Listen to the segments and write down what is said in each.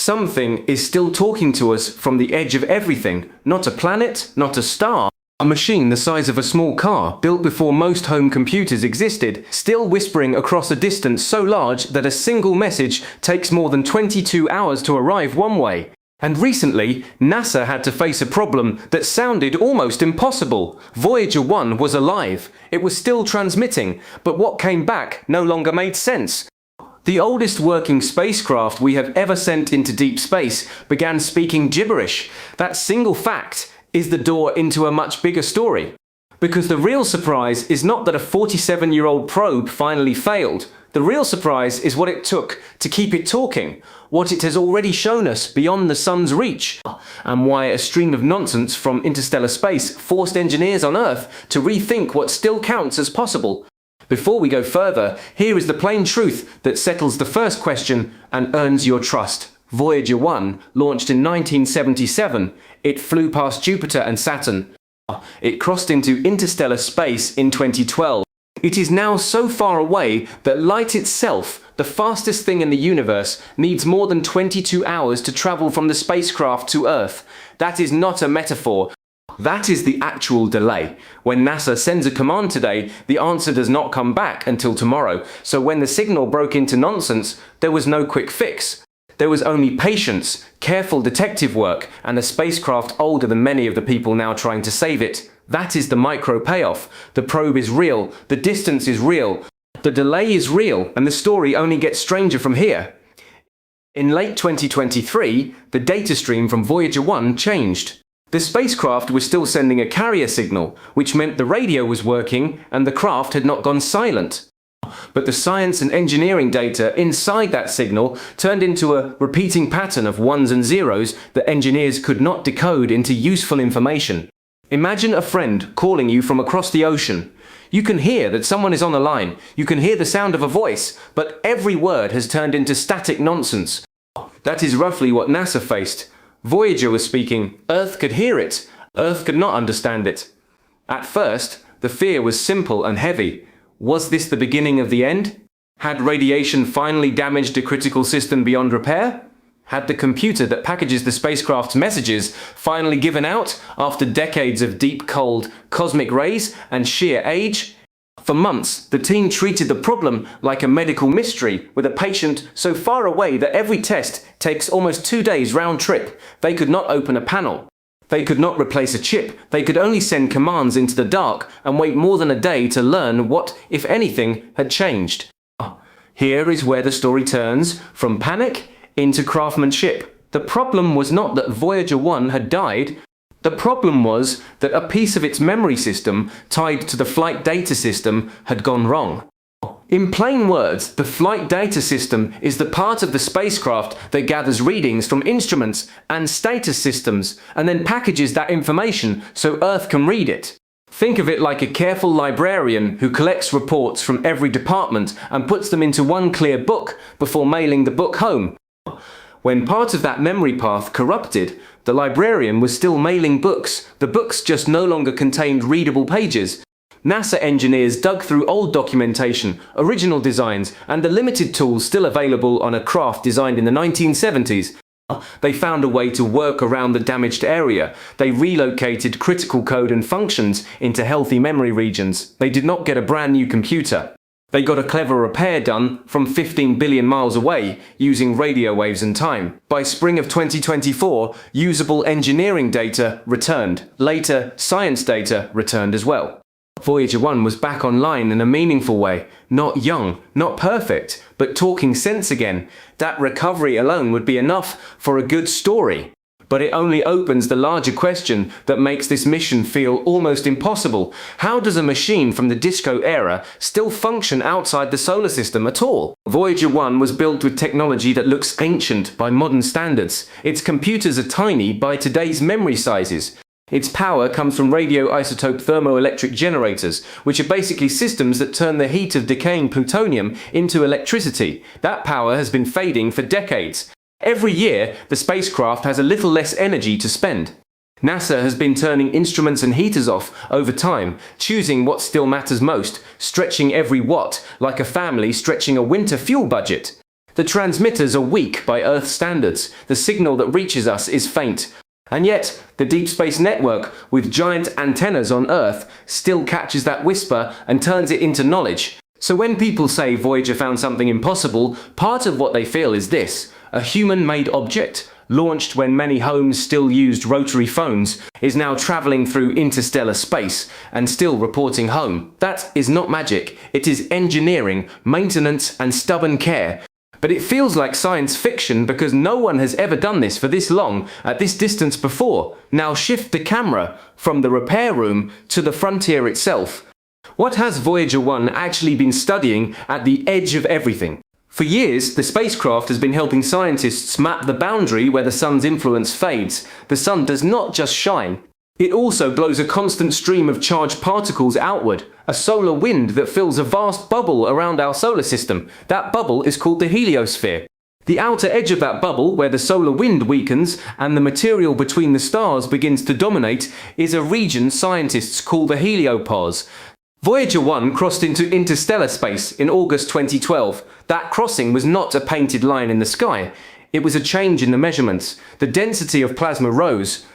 Something is still talking to us from the edge of everything, not a planet, not a star. A machine the size of a small car, built before most home computers existed, still whispering across a distance so large that a single message takes more than 22 hours to arrive one way. And recently, NASA had to face a problem that sounded almost impossible. Voyager 1 was alive. It was still transmitting, but what came back no longer made sense. The oldest working spacecraft we have ever sent into deep space began speaking gibberish. That single fact is the door into a much bigger story. Because the real surprise is not that a 47-year-old probe finally failed. The real surprise is what it took to keep it talking, what it has already shown us beyond the sun's reach, and why a stream of nonsense from interstellar space forced engineers on Earth to rethink what still counts as possible. Before we go further, here is the plain truth that settles the first question and earns your trust. Voyager 1 launched in 1977. It flew past Jupiter and Saturn. It crossed into interstellar space in 2012. It is now so far away that light itself, the fastest thing in the universe, needs more than 22 hours to travel from the spacecraft to Earth. That is not a metaphor. That is the actual delay. When NASA sends a command today, the answer does not come back until tomorrow. So when the signal broke into nonsense, there was no quick fix. There was only patience, careful detective work, and a spacecraft older than many of the people now trying to save it. That is the micro payoff. The probe is real, the distance is real, the delay is real, and the story only gets stranger from here. In late 2023, the data stream from Voyager 1 changed. The spacecraft was still sending a carrier signal, which meant the radio was working and the craft had not gone silent. But the science and engineering data inside that signal turned into a repeating pattern of ones and zeros that engineers could not decode into useful information. Imagine a friend calling you from across the ocean. You can hear that someone is on the line, you can hear the sound of a voice, but every word has turned into static nonsense. That is roughly what NASA faced. Voyager was speaking, Earth could hear it, Earth could not understand it. At first, the fear was simple and heavy. Was this the beginning of the end? Had radiation finally damaged a critical system beyond repair? Had the computer that packages the spacecraft's messages finally given out after decades of deep cold cosmic rays and sheer age? For months, the team treated the problem like a medical mystery, with a patient so far away that every test takes almost 2 days round trip. They could not open a panel. They could not replace a chip. They could only send commands into the dark and wait more than a day to learn what, if anything, had changed. Here is where the story turns from panic into craftsmanship. The problem was not that Voyager 1 had died. The problem was that a piece of its memory system, tied to the flight data system, had gone wrong. In plain words, the flight data system is the part of the spacecraft that gathers readings from instruments and status systems and then packages that information so Earth can read it. Think of it like a careful librarian who collects reports from every department and puts them into one clear book before mailing the book home. When part of that memory path corrupted, the librarian was still mailing books. The books just no longer contained readable pages. NASA engineers dug through old documentation, original designs, and the limited tools still available on a craft designed in the 1970s. They found a way to work around the damaged area. They relocated critical code and functions into healthy memory regions. They did not get a brand new computer. They got a clever repair done from 15 billion miles away using radio waves and time. By spring of 2024, usable engineering data returned. Later, science data returned as well. Voyager 1 was back online in a meaningful way. Not young, not perfect, but talking sense again. That recovery alone would be enough for a good story. But it only opens the larger question that makes this mission feel almost impossible. How does a machine from the disco era still function outside the solar system at all? Voyager 1 was built with technology that looks ancient by modern standards. Its computers are tiny by today's memory sizes. Its power comes from radioisotope thermoelectric generators, which are basically systems that turn the heat of decaying plutonium into electricity. That power has been fading for decades. Every year, the spacecraft has a little less energy to spend. NASA has been turning instruments and heaters off over time, choosing what still matters most, stretching every watt, like a family stretching a winter fuel budget. The transmitters are weak by Earth standards. The signal that reaches us is faint. And yet, the Deep Space Network, with giant antennas on Earth, still catches that whisper and turns it into knowledge. So when people say Voyager found something impossible, part of what they feel is this: a human-made object, launched when many homes still used rotary phones, is now traveling through interstellar space and still reporting home. That is not magic. It is engineering, maintenance, and stubborn care. But it feels like science fiction because no one has ever done this for this long, at this distance before. Now shift the camera from the repair room to the frontier itself. What has Voyager 1 actually been studying at the edge of everything? For years, the spacecraft has been helping scientists map the boundary where the sun's influence fades. The sun does not just shine. It also blows a constant stream of charged particles outward, a solar wind that fills a vast bubble around our solar system. That bubble is called the heliosphere. The outer edge of that bubble, where the solar wind weakens and the material between the stars begins to dominate, is a region scientists call the heliopause. Voyager 1 crossed into interstellar space in August 2012. That crossing was not a painted line in the sky. It was a change in the measurements. The density of plasma rose.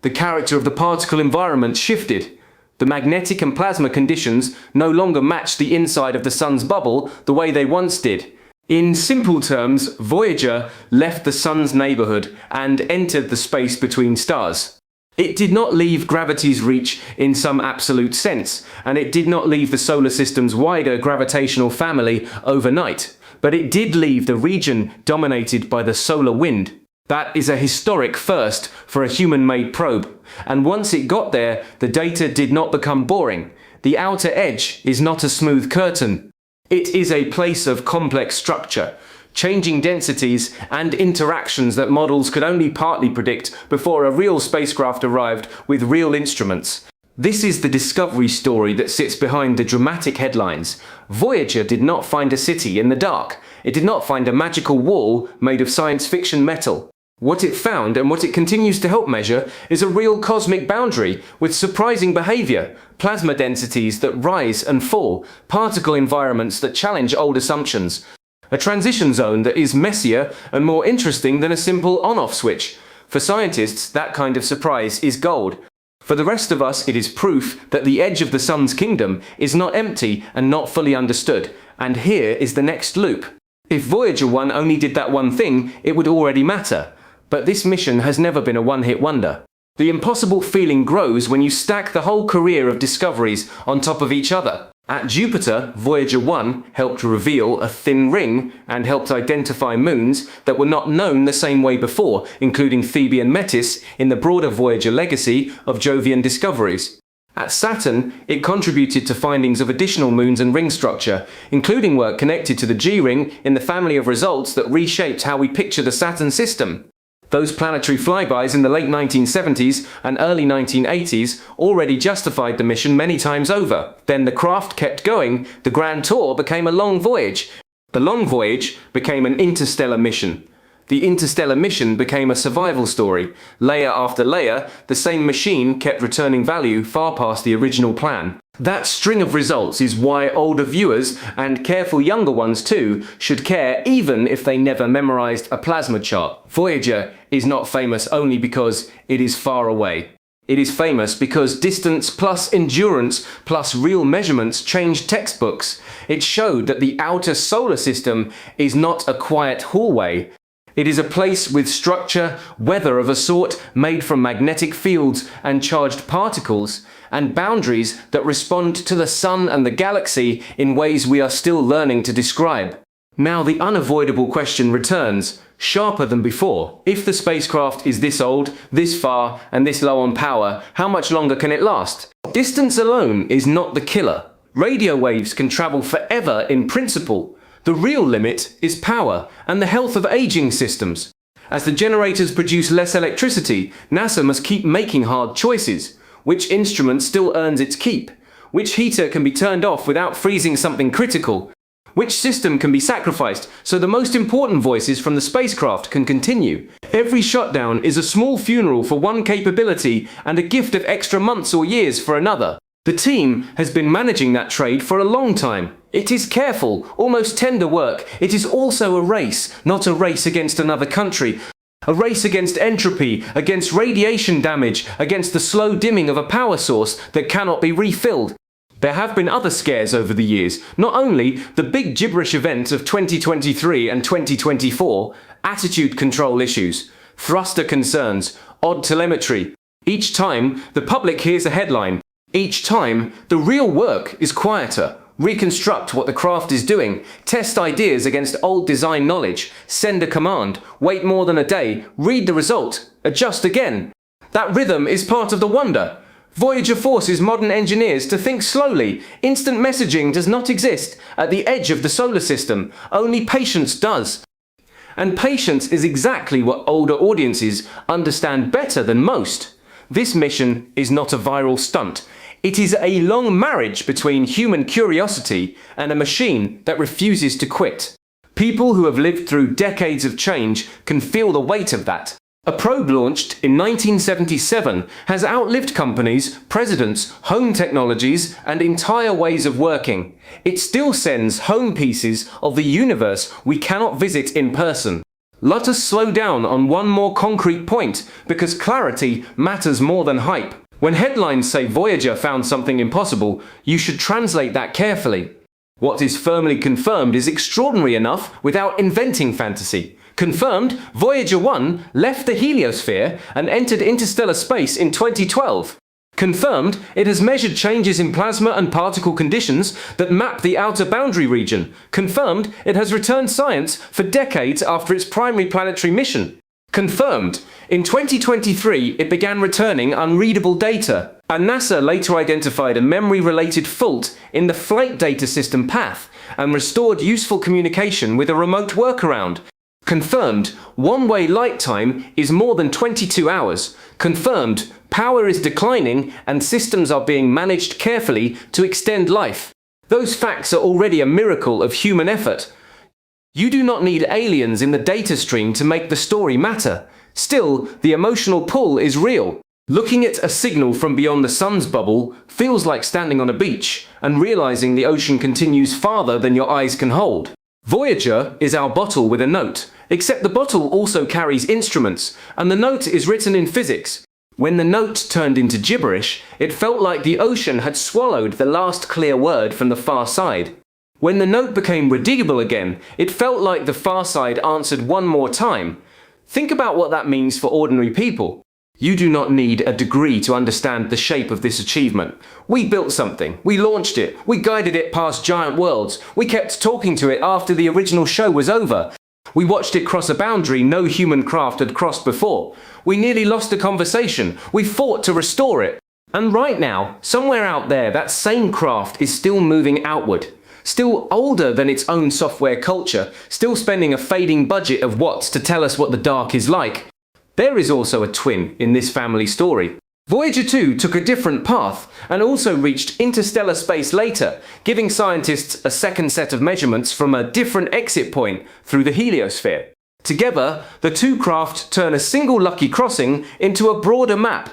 The character of the particle environment shifted. The magnetic and plasma conditions no longer matched the inside of the sun's bubble the way they once did. In simple terms, Voyager left the sun's neighborhood and entered the space between stars. It did not leave gravity's reach in some absolute sense, and it did not leave the solar system's wider gravitational family overnight, but it did leave the region dominated by the solar wind. That is a historic first for a human-made probe, and once it got there, the data did not become boring. The outer edge is not a smooth curtain. It is a place of complex structure, changing densities and interactions that models could only partly predict before a real spacecraft arrived with real instruments. This is the discovery story that sits behind the dramatic headlines. Voyager did not find a city in the dark. It did not find a magical wall made of science fiction metal. What it found, and what it continues to help measure, is a real cosmic boundary with surprising behavior, plasma densities that rise and fall, particle environments that challenge old assumptions, a transition zone that is messier and more interesting than a simple on-off switch. For scientists, that kind of surprise is gold. For the rest of us, it is proof that the edge of the sun's kingdom is not empty and not fully understood. And here is the next loop. If Voyager 1 only did that one thing, it would already matter. But this mission has never been a one-hit wonder. The impossible feeling grows when you stack the whole career of discoveries on top of each other. At Jupiter, Voyager 1 helped reveal a thin ring and helped identify moons that were not known the same way before, including Phoebe and Metis in the broader Voyager legacy of Jovian discoveries. At Saturn, it contributed to findings of additional moons and ring structure, including work connected to the G-ring in the family of results that reshaped how we picture the Saturn system. Those planetary flybys in the late 1970s and early 1980s already justified the mission many times over. Then the craft kept going. The Grand Tour became a long voyage. The long voyage became an interstellar mission. The interstellar mission became a survival story. Layer after layer, the same machine kept returning value far past the original plan. That string of results is why older viewers, and careful younger ones too, should care even if they never memorized a plasma chart. Voyager is not famous only because it is far away. It is famous because distance plus endurance plus real measurements changed textbooks. It showed that the outer solar system is not a quiet hallway. It is a place with structure, weather of a sort made from magnetic fields and charged particles, and boundaries that respond to the sun and the galaxy in ways we are still learning to describe. Now the unavoidable question returns, sharper than before. If the spacecraft is this old, this far, and this low on power, how much longer can it last? Distance alone is not the killer. Radio waves can travel forever in principle. The real limit is power and the health of aging systems. As the generators produce less electricity, NASA must keep making hard choices. Which instrument still earns its keep? Which heater can be turned off without freezing something critical? Which system can be sacrificed so the most important voices from the spacecraft can continue? Every shutdown is a small funeral for one capability and a gift of extra months or years for another. The team has been managing that trade for a long time. It is careful, almost tender work. It is also a race, not a race against another country. A race against entropy, against radiation damage, against the slow dimming of a power source that cannot be refilled. There have been other scares over the years, not only the big gibberish event of 2023 and 2024, attitude control issues, thruster concerns, odd telemetry. Each time, the public hears a headline. Each time, the real work is quieter. Reconstruct what the craft is doing, test ideas against old design knowledge, send a command, wait more than a day, read the result, adjust again. That rhythm is part of the wonder. Voyager forces modern engineers to think slowly. Instant messaging does not exist at the edge of the solar system. Only patience does. And patience is exactly what older audiences understand better than most. This mission is not a viral stunt. It is a long marriage between human curiosity and a machine that refuses to quit. People who have lived through decades of change can feel the weight of that. A probe launched in 1977 has outlived companies, presidents, home technologies, and entire ways of working. It still sends home pieces of the universe we cannot visit in person. Let us slow down on one more concrete point, because clarity matters more than hype. When headlines say Voyager found something impossible, you should translate that carefully. What is firmly confirmed is extraordinary enough without inventing fantasy. Confirmed, Voyager 1 left the heliosphere and entered interstellar space in 2012. Confirmed, it has measured changes in plasma and particle conditions that map the outer boundary region. Confirmed, it has returned science for decades after its primary planetary mission. Confirmed, in 2023 it began returning unreadable data, and NASA later identified a memory-related fault in the flight data system path and restored useful communication with a remote workaround. Confirmed, one-way light time is more than 22 hours. Confirmed, power is declining and systems are being managed carefully to extend life. Those facts are already a miracle of human effort. You do not need aliens in the data stream to make the story matter. Still, the emotional pull is real. Looking at a signal from beyond the sun's bubble feels like standing on a beach and realizing the ocean continues farther than your eyes can hold. Voyager is our bottle with a note, except the bottle also carries instruments, and the note is written in physics. When the note turned into gibberish, it felt like the ocean had swallowed the last clear word from the far side. When the note became readable again, it felt like the far side answered one more time. Think about what that means for ordinary people. You do not need a degree to understand the shape of this achievement. We built something, we launched it, we guided it past giant worlds, we kept talking to it after the original show was over. We watched it cross a boundary no human craft had crossed before. We nearly lost the conversation, we fought to restore it. And right now, somewhere out there, that same craft is still moving outward. Still older than its own software culture, still spending a fading budget of watts to tell us what the dark is like. There is also a twin in this family story. Voyager 2 took a different path and also reached interstellar space later, giving scientists a second set of measurements from a different exit point through the heliosphere. Together, the two craft turn a single lucky crossing into a broader map.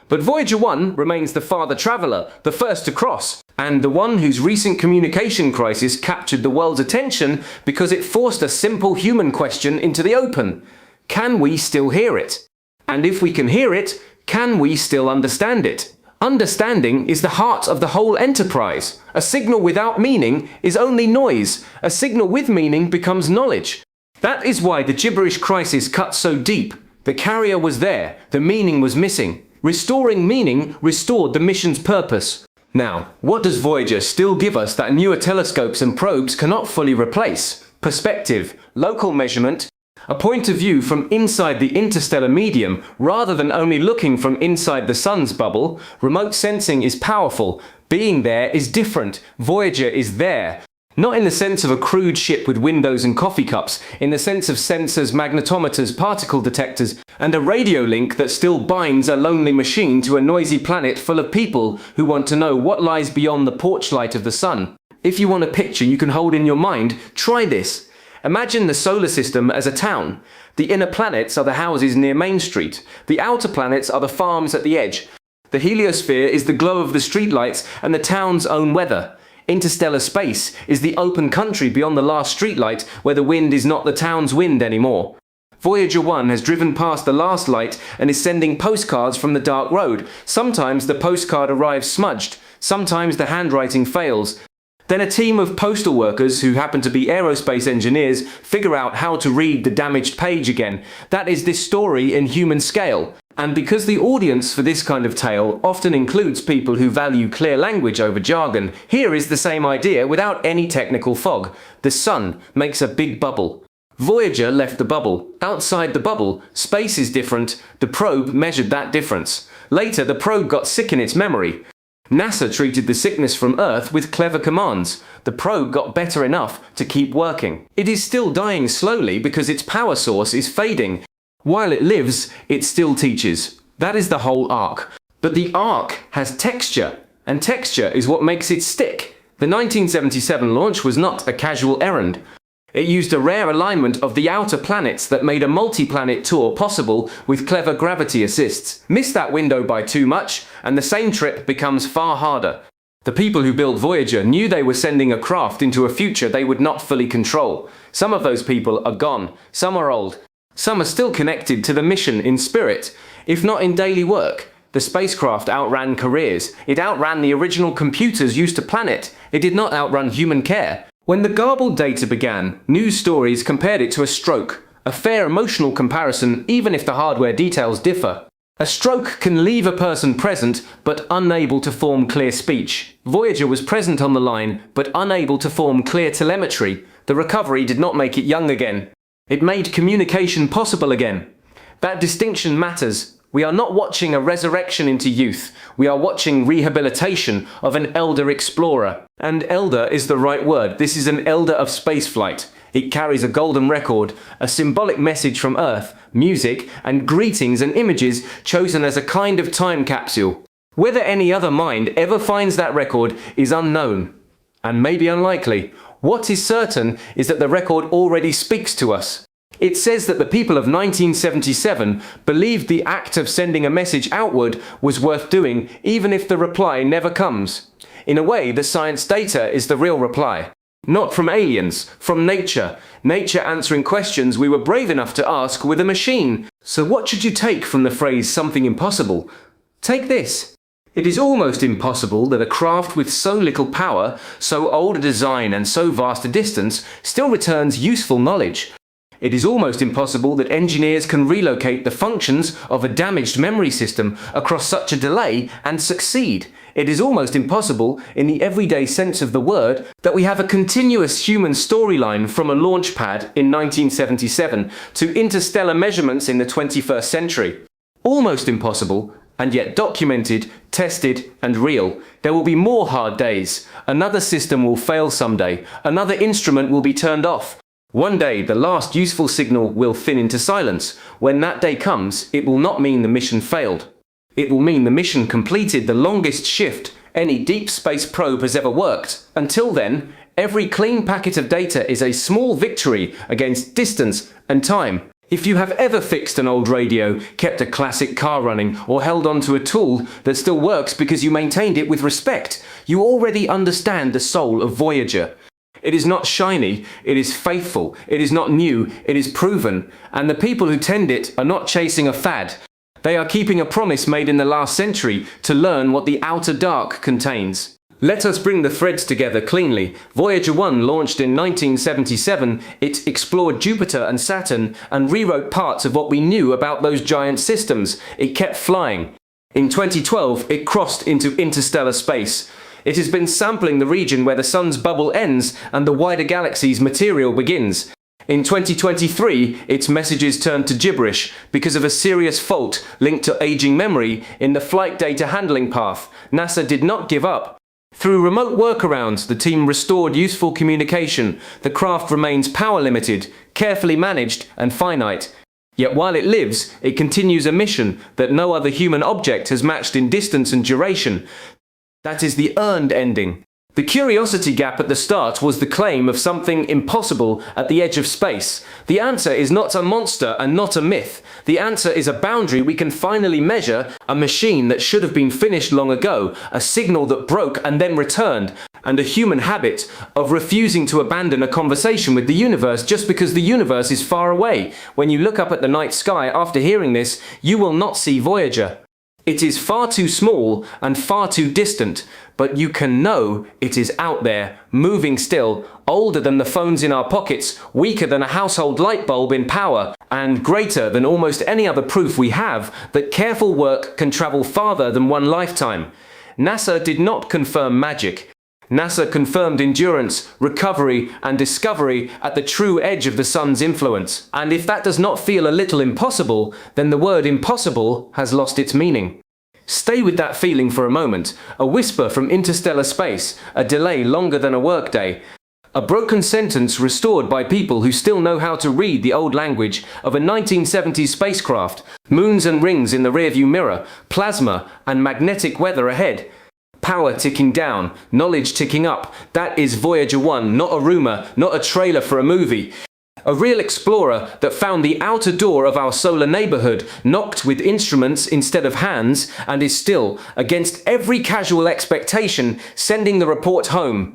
But Voyager 1 remains the farther traveller, the first to cross, and the one whose recent communication crisis captured the world's attention because it forced a simple human question into the open. Can we still hear it? And if we can hear it, can we still understand it? Understanding is the heart of the whole enterprise. A signal without meaning is only noise. A signal with meaning becomes knowledge. That is why the gibberish crisis cut so deep. The carrier was there, the meaning was missing. Restoring meaning restored the mission's purpose. Now, what does Voyager still give us that newer telescopes and probes cannot fully replace? Perspective, local measurement, a point of view from inside the interstellar medium rather than only looking from inside the sun's bubble. Remote sensing is powerful. Being there is different. Voyager is there. Not in the sense of a crude ship with windows and coffee cups, in the sense of sensors, magnetometers, particle detectors, and a radio link that still binds a lonely machine to a noisy planet full of people who want to know what lies beyond the porch light of the sun. If you want a picture you can hold in your mind, try this. Imagine the solar system as a town. The inner planets are the houses near Main Street. The outer planets are the farms at the edge. The heliosphere is the glow of the streetlights and the town's own weather. Interstellar space is the open country beyond the last streetlight where the wind is not the town's wind anymore. Voyager 1 has driven past the last light and is sending postcards from the dark road. Sometimes the postcard arrives smudged, sometimes the handwriting fails. Then a team of postal workers who happen to be aerospace engineers figure out how to read the damaged page again. That is this story in human scale. And because the audience for this kind of tale often includes people who value clear language over jargon, here is the same idea without any technical fog. The sun makes a big bubble. Voyager left the bubble. Outside the bubble, space is different. The probe measured that difference. Later, the probe got sick in its memory. NASA treated the sickness from Earth with clever commands. The probe got better enough to keep working. It is still dying slowly because its power source is fading. While it lives, it still teaches. That is the whole arc. But the arc has texture, and texture is what makes it stick. The 1977 launch was not a casual errand. It used a rare alignment of the outer planets that made a multi-planet tour possible with clever gravity assists. Miss that window by too much, and the same trip becomes far harder. The people who built Voyager knew they were sending a craft into a future they would not fully control. Some of those people are gone, some are old, some are still connected to the mission in spirit, if not in daily work. The spacecraft outran careers. It outran the original computers used to plan it. It did not outrun human care. When the garbled data began, news stories compared it to a stroke. A fair emotional comparison, even if the hardware details differ. A stroke can leave a person present, but unable to form clear speech. Voyager was present on the line, but unable to form clear telemetry. The recovery did not make it young again. It made communication possible again. That distinction matters. We are not watching a resurrection into youth. We are watching rehabilitation of an elder explorer. And elder is the right word. This is an elder of spaceflight. It carries a golden record, a symbolic message from Earth, music, and greetings and images chosen as a kind of time capsule. Whether any other mind ever finds that record is unknown, and maybe unlikely. What is certain is that the record already speaks to us. It says that the people of 1977 believed the act of sending a message outward was worth doing, even if the reply never comes. In a way, the science data is the real reply. Not from aliens, from nature. Nature answering questions we were brave enough to ask with a machine. So what should you take from the phrase something impossible? Take this. It is almost impossible that a craft with so little power, so old a design and so vast a distance still returns useful knowledge. It is almost impossible that engineers can relocate the functions of a damaged memory system across such a delay and succeed. It is almost impossible, in the everyday sense of the word, that we have a continuous human storyline from a launch pad in 1977 to interstellar measurements in the 21st century. Almost impossible, and yet documented, tested, and real. There will be more hard days. Another system will fail someday. Another instrument will be turned off. One day, the last useful signal will thin into silence. When that day comes, it will not mean the mission failed. It will mean the mission completed the longest shift any deep space probe has ever worked. Until then, every clean packet of data is a small victory against distance and time. If you have ever fixed an old radio, kept a classic car running, or held on to a tool that still works because you maintained it with respect, you already understand the soul of Voyager. It is not shiny, it is faithful, it is not new, it is proven, and the people who tend it are not chasing a fad. They are keeping a promise made in the last century to learn what the outer dark contains. Let us bring the threads together cleanly. Voyager 1 launched in 1977. It explored Jupiter and Saturn and rewrote parts of what we knew about those giant systems. It kept flying. In 2012, it crossed into interstellar space. It has been sampling the region where the sun's bubble ends and the wider galaxy's material begins. In 2023, its messages turned to gibberish because of a serious fault linked to aging memory in the flight data handling path. NASA did not give up. Through remote workarounds, the team restored useful communication. The craft remains power limited, carefully managed, and finite. Yet while it lives, it continues a mission that no other human object has matched in distance and duration. That is the earned ending. The curiosity gap at the start was the claim of something impossible at the edge of space. The answer is not a monster and not a myth. The answer is a boundary we can finally measure, a machine that should have been finished long ago, a signal that broke and then returned, and a human habit of refusing to abandon a conversation with the universe just because the universe is far away. When you look up at the night sky after hearing this, you will not see Voyager. It is far too small and far too distant, but you can know it is out there, moving still, older than the phones in our pockets, weaker than a household light bulb in power, and greater than almost any other proof we have that careful work can travel farther than one lifetime. NASA did not confirm magic. NASA confirmed endurance, recovery, and discovery at the true edge of the sun's influence. And if that does not feel a little impossible, then the word impossible has lost its meaning. Stay with that feeling for a moment. A whisper from interstellar space, a delay longer than a workday, a broken sentence restored by people who still know how to read the old language of a 1970s spacecraft, moons and rings in the rearview mirror, plasma and magnetic weather ahead. Power ticking down, knowledge ticking up. That is Voyager 1, not a rumor, not a trailer for a movie. A real explorer that found the outer door of our solar neighborhood, knocked with instruments instead of hands, and is still, against every casual expectation, sending the report home.